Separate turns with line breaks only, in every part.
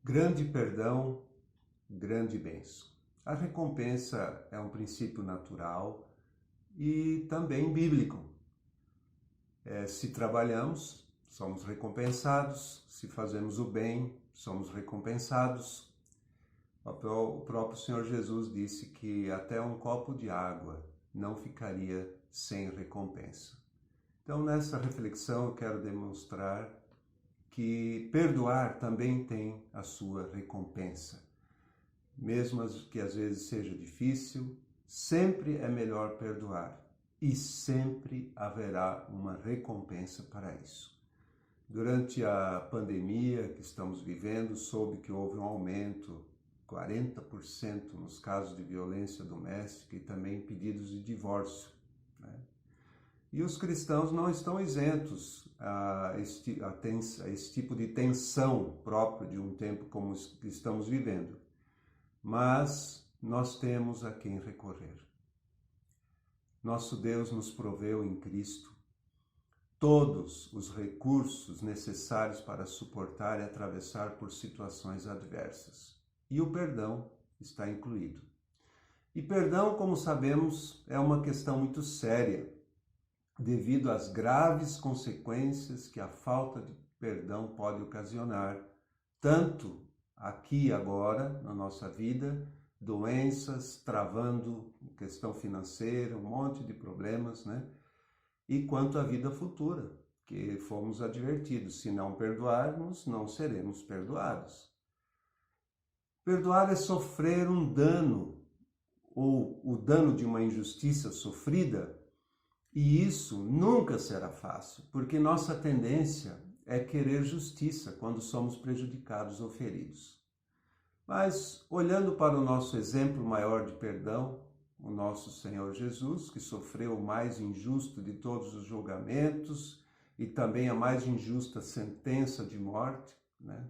Grande perdão, grande bênção. A recompensa é um princípio natural e também bíblico. Se trabalhamos, somos recompensados. Se fazemos o bem, somos recompensados. O próprio Senhor Jesus disse que até um copo de água não ficaria sem recompensa. Então, nessa reflexão, eu quero demonstrar que perdoar também tem a sua recompensa. Mesmo que às vezes seja difícil, sempre é melhor perdoar e sempre haverá uma recompensa para isso. Durante a pandemia que estamos vivendo, soube que houve um aumento, 40% nos casos de violência doméstica e também pedidos de divórcio, né? E os cristãos não estão isentos a esse tipo de tensão próprio de um tempo como que estamos vivendo. Mas nós temos a quem recorrer. Nosso Deus nos proveu em Cristo todos os recursos necessários para suportar e atravessar por situações adversas. E o perdão está incluído. E perdão, como sabemos, é uma questão muito séria, devido às graves consequências que a falta de perdão pode ocasionar, tanto aqui e agora, na nossa vida, doenças, travando questão financeira, um monte de problemas, né? E quanto à vida futura, que fomos advertidos, se não perdoarmos, não seremos perdoados. Perdoar é sofrer um dano, ou o dano de uma injustiça sofrida, e isso nunca será fácil, porque nossa tendência é querer justiça quando somos prejudicados ou feridos. Mas, olhando para o nosso exemplo maior de perdão, o nosso Senhor Jesus, que sofreu o mais injusto de todos os julgamentos e também a mais injusta sentença de morte, né?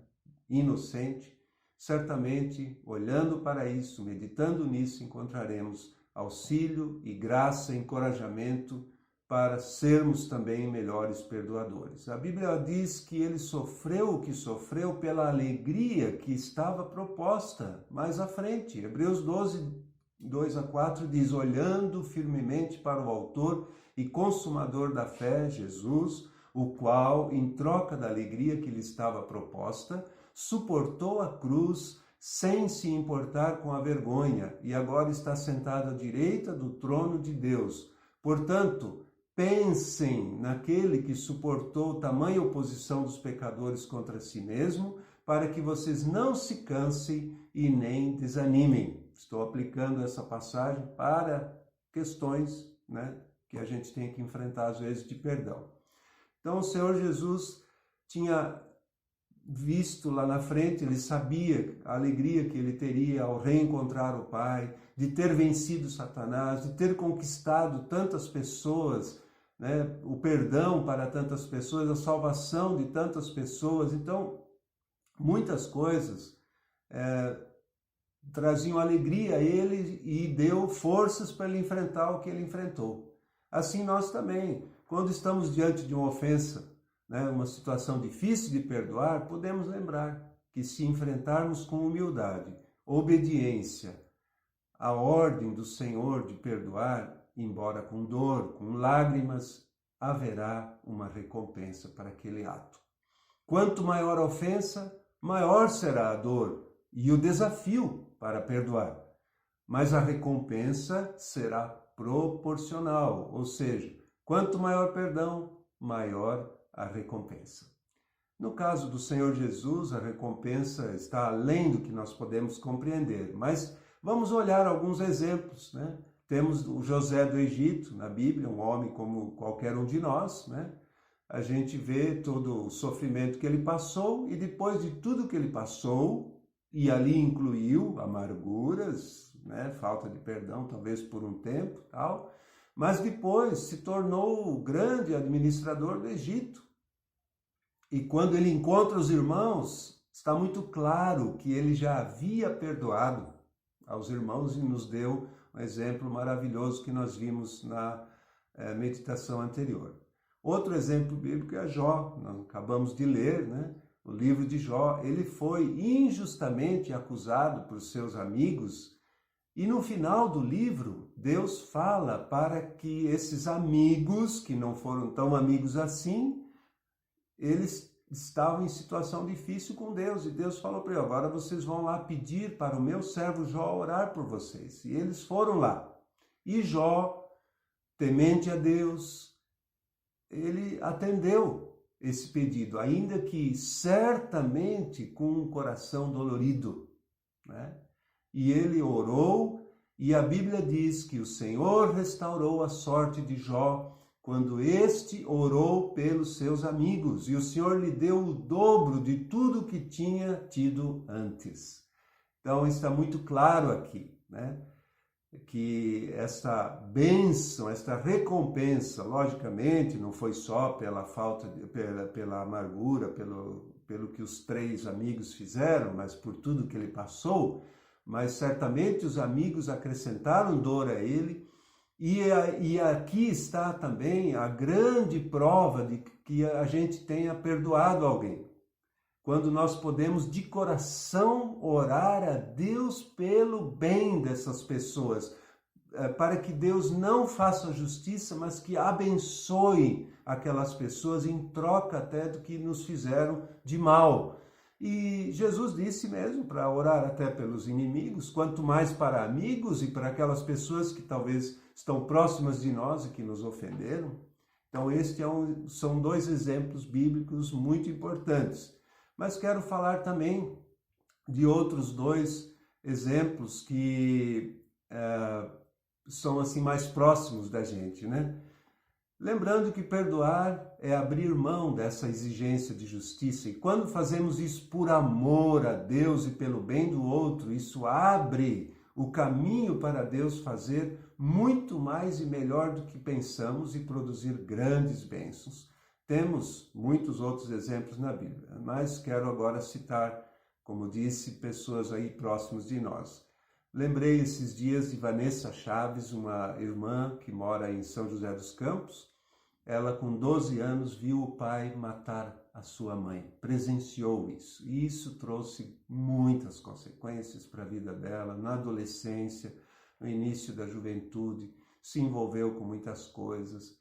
Inocente, certamente, olhando para isso, meditando nisso, encontraremos auxílio e graça, encorajamento para sermos também melhores perdoadores. A Bíblia diz que ele sofreu o que sofreu pela alegria que estava proposta mais à frente. Hebreus 12, 2-4 diz: olhando firmemente para o autor e consumador da fé, Jesus, o qual, em troca da alegria que lhe estava proposta, suportou a cruz sem se importar com a vergonha, e agora está sentado à direita do trono de Deus. Portanto, pensem naquele que suportou tamanha oposição dos pecadores contra si mesmo, para que vocês não se cansem e nem desanimem. Estou aplicando essa passagem para questões, né, que a gente tem que enfrentar às vezes de perdão. Então, o Senhor Jesus tinha visto lá na frente, ele sabia a alegria que ele teria ao reencontrar o Pai, de ter vencido Satanás, de ter conquistado tantas pessoas, né? O perdão para tantas pessoas, a salvação de tantas pessoas. Então, muitas coisas traziam alegria a ele e deu forças para ele enfrentar o que ele enfrentou. Assim nós também, quando estamos diante de uma ofensa, uma situação difícil de perdoar, podemos lembrar que se enfrentarmos com humildade, obediência, a ordem do Senhor de perdoar, embora com dor, com lágrimas, haverá uma recompensa para aquele ato. Quanto maior a ofensa, maior será a dor e o desafio para perdoar. Mas a recompensa será proporcional, ou seja, quanto maior perdão, maior a recompensa. No caso do Senhor Jesus, a recompensa está além do que nós podemos compreender, mas vamos olhar alguns exemplos, né? Temos o José do Egito na Bíblia, um homem como qualquer um de nós, né? A gente vê todo o sofrimento que ele passou e depois de tudo que ele passou, e ali incluiu amarguras, né? Falta de perdão, talvez por um tempo, tal, mas depois se tornou o grande administrador do Egito. E quando ele encontra os irmãos, está muito claro que ele já havia perdoado aos irmãos e nos deu um exemplo maravilhoso que nós vimos na meditação anterior. Outro exemplo bíblico é Jó, nós acabamos de ler, né? o livro de Jó, ele foi injustamente acusado por seus amigos, e no final do livro, Deus fala para que esses amigos, que não foram tão amigos assim, eles estavam em situação difícil com Deus, e Deus falou para ele: agora vocês vão lá pedir para o meu servo Jó orar por vocês. E eles foram lá. E Jó, temente a Deus, ele atendeu esse pedido, ainda que certamente com um coração dolorido, né? E ele orou, e a Bíblia diz que o Senhor restaurou a sorte de Jó quando este orou pelos seus amigos, e o Senhor lhe deu o dobro de tudo que tinha tido antes. Então está muito claro aqui, né, que esta bênção, esta recompensa, logicamente, não foi só pela falta, pela amargura, pelo que os 3 amigos fizeram, mas por tudo que ele passou, mas certamente os amigos acrescentaram dor a ele. E aqui está também a grande prova de que a gente tenha perdoado alguém. Quando nós podemos de coração orar a Deus pelo bem dessas pessoas, para que Deus não faça justiça, mas que abençoe aquelas pessoas em troca até do que nos fizeram de mal. E Jesus disse mesmo para orar até pelos inimigos, quanto mais para amigos e para aquelas pessoas que talvez estão próximas de nós e que nos ofenderam. Então, são 2 exemplos bíblicos muito importantes. Mas quero falar também de outros 2 exemplos que são assim mais próximos da gente, né? Lembrando que perdoar é abrir mão dessa exigência de justiça. E quando fazemos isso por amor a Deus e pelo bem do outro, isso abre o caminho para Deus fazer muito mais e melhor do que pensamos e produzir grandes bênçãos. Temos muitos outros exemplos na Bíblia, mas quero agora citar, como disse, pessoas aí próximas de nós. Lembrei esses dias de Vanessa Chaves, uma irmã que mora em São José dos Campos. Ela, com 12 anos, viu o pai matar a sua mãe, presenciou isso. E isso trouxe muitas consequências para a vida dela, na adolescência, no início da juventude, se envolveu com muitas coisas,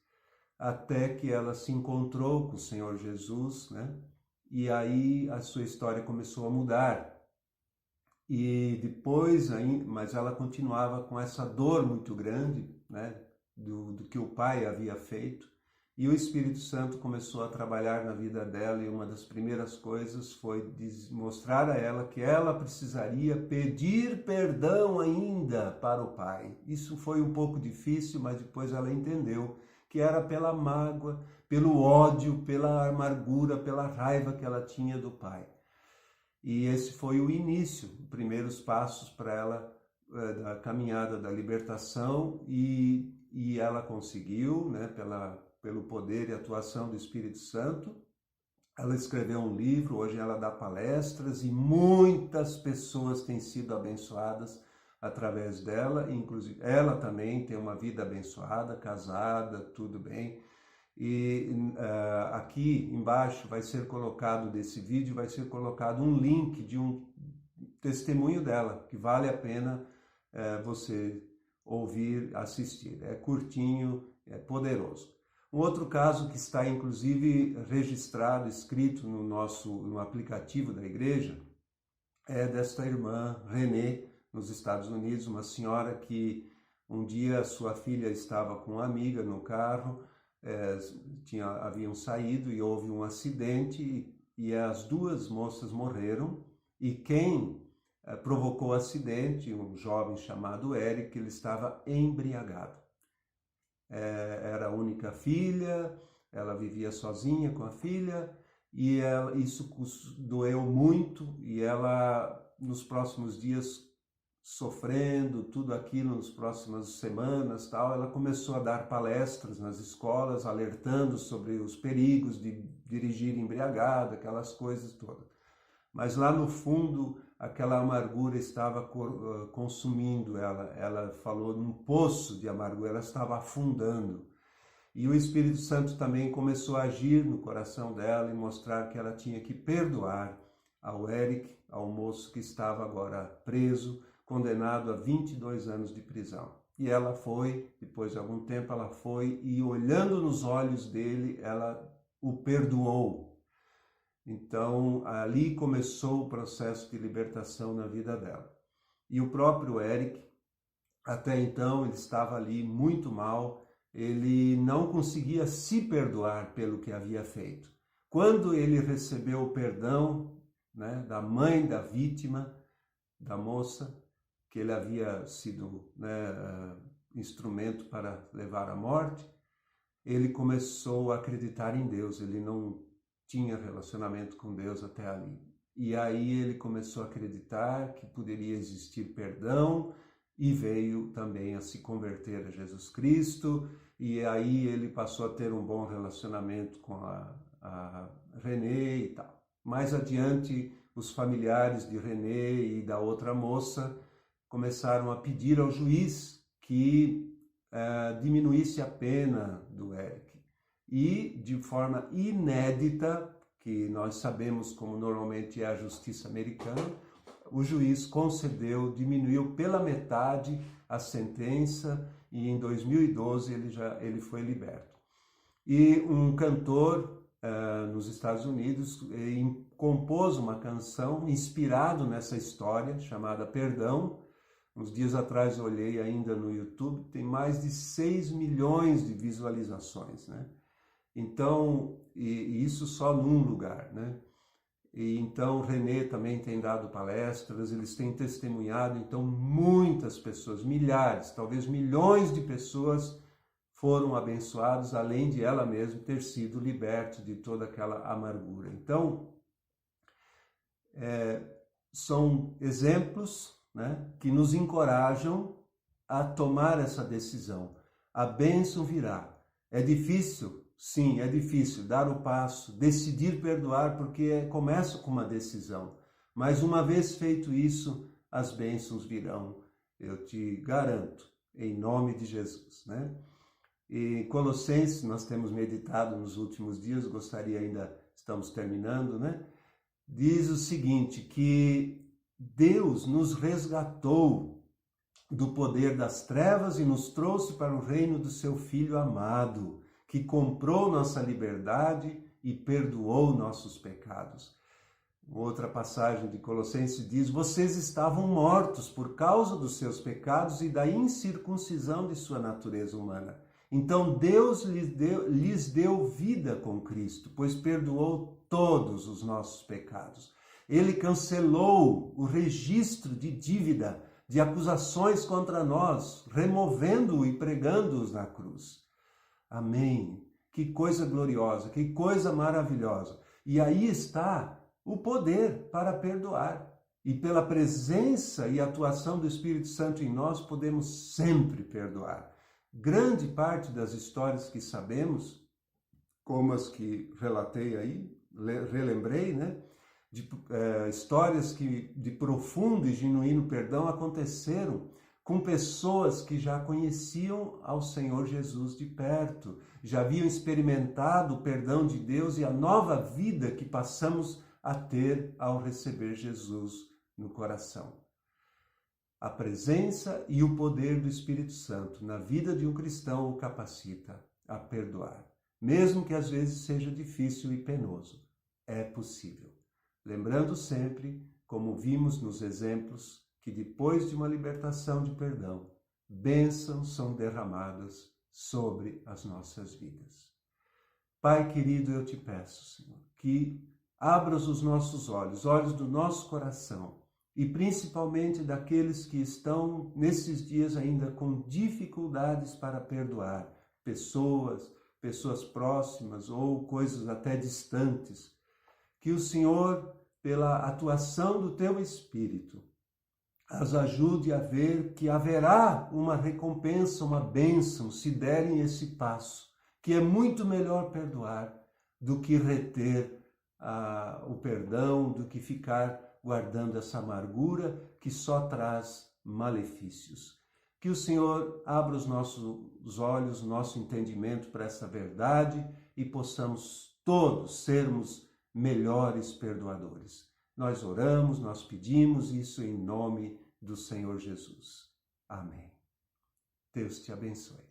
até que ela se encontrou com o Senhor Jesus, né? E aí a sua história começou a mudar. E depois, mas ela continuava com essa dor muito grande, né? Do que o pai havia feito. E o Espírito Santo começou a trabalhar na vida dela, e uma das primeiras coisas foi mostrar a ela que ela precisaria pedir perdão ainda para o pai. Isso foi um pouco difícil, mas depois ela entendeu que era pela mágoa, pelo ódio, pela amargura, pela raiva que ela tinha do pai. E esse foi o início, os primeiros passos para ela, da caminhada da libertação, e ela conseguiu, né, pelo poder e atuação do Espírito Santo. Ela escreveu um livro, hoje ela dá palestras e muitas pessoas têm sido abençoadas através dela, inclusive ela também tem uma vida abençoada, casada, tudo bem. E aqui embaixo vai ser colocado desse vídeo, vai ser colocado um link de um testemunho dela, que vale a pena você ouvir, assistir. É curtinho, é poderoso. Um outro caso que está inclusive registrado, escrito no aplicativo da igreja, é desta irmã Renê, nos Estados Unidos, uma senhora que um dia sua filha estava com uma amiga no carro, haviam saído e houve um acidente e as 2 moças morreram, e quem provocou o acidente, um jovem chamado Eric, ele estava embriagado. Era a única filha, ela vivia sozinha com a filha, e isso doeu muito, e ela, nos próximos dias, sofrendo tudo aquilo, nas próximas semanas, ela começou a dar palestras nas escolas, alertando sobre os perigos de dirigir embriagada, aquelas coisas todas. Mas lá no fundo, aquela amargura estava consumindo ela. Ela falou num poço de amargura, ela estava afundando. E o Espírito Santo também começou a agir no coração dela e mostrar que ela tinha que perdoar ao Eric, ao moço que estava agora preso, condenado a 22 anos de prisão. E ela foi, depois de algum tempo, ela foi e olhando nos olhos dele, ela o perdoou. Então, ali começou o processo de libertação na vida dela. E o próprio Eric, até então, ele estava ali muito mal, ele não conseguia se perdoar pelo que havia feito. Quando ele recebeu o perdão, né, da mãe da vítima, da moça, que ele havia sido, né, instrumento para levar à morte, ele começou a acreditar em Deus. Ele não tinha relacionamento com Deus até ali. E aí ele começou a acreditar que poderia existir perdão e veio também a se converter a Jesus Cristo. E aí ele passou a ter um bom relacionamento com a Renê e tal. Mais adiante, os familiares de Renê e da outra moça começaram a pedir ao juiz que diminuísse a pena do Eric. E, de forma inédita, que nós sabemos como normalmente é a justiça americana, o juiz concedeu, diminuiu pela metade a sentença e em 2012 ele foi liberto. E um cantor nos Estados Unidos compôs uma canção inspirado nessa história chamada Perdão. Uns dias atrás eu olhei ainda no YouTube, tem mais de 6 milhões de visualizações, né? Então, e isso só num lugar, né? E então Renê também tem dado palestras, eles têm testemunhado, então muitas pessoas, milhares, talvez milhões de pessoas foram abençoados, além de ela mesma ter sido liberta de toda aquela amargura. Então, são exemplos, né, que nos encorajam a tomar essa decisão. A bênção virá. É difícil? Sim, é difícil dar o passo, decidir perdoar, porque começa com uma decisão. Mas uma vez feito isso, as bênçãos virão, eu te garanto, em nome de Jesus, né? E Colossenses, nós temos meditado nos últimos dias, gostaria ainda, estamos terminando, né? Diz o seguinte, que Deus nos resgatou do poder das trevas e nos trouxe para o reino do seu Filho amado, que comprou nossa liberdade e perdoou nossos pecados. Outra passagem de Colossenses diz, vocês estavam mortos por causa dos seus pecados e da incircuncisão de sua natureza humana. Então Deus lhes deu vida com Cristo, pois perdoou todos os nossos pecados. Ele cancelou o registro de dívida, de acusações contra nós, removendo-o e pregando-os na cruz. Amém. Que coisa gloriosa, que coisa maravilhosa. E aí está o poder para perdoar. E pela presença e atuação do Espírito Santo em nós, podemos sempre perdoar. Grande parte das histórias que sabemos, como as que relatei aí, relembrei, né? Histórias que de profundo e genuíno perdão aconteceram com pessoas que já conheciam ao Senhor Jesus de perto, já haviam experimentado o perdão de Deus e a nova vida que passamos a ter ao receber Jesus no coração. A presença e o poder do Espírito Santo na vida de um cristão o capacita a perdoar, mesmo que às vezes seja difícil e penoso. É possível. Lembrando sempre, como vimos nos exemplos, que depois de uma libertação de perdão, bênçãos são derramadas sobre as nossas vidas. Pai querido, eu te peço, Senhor, que abras os nossos olhos do nosso coração, e principalmente daqueles que estão nesses dias ainda com dificuldades para perdoar pessoas próximas ou coisas até distantes, que o Senhor, pela atuação do teu Espírito, as ajude a ver que haverá uma recompensa, uma bênção, se derem esse passo, que é muito melhor perdoar do que reter o perdão, do que ficar guardando essa amargura que só traz malefícios. Que o Senhor abra os nossos olhos, nosso entendimento para essa verdade e possamos todos sermos melhores perdoadores. Nós oramos, nós pedimos isso em nome do Senhor Jesus. Amém. Deus te abençoe.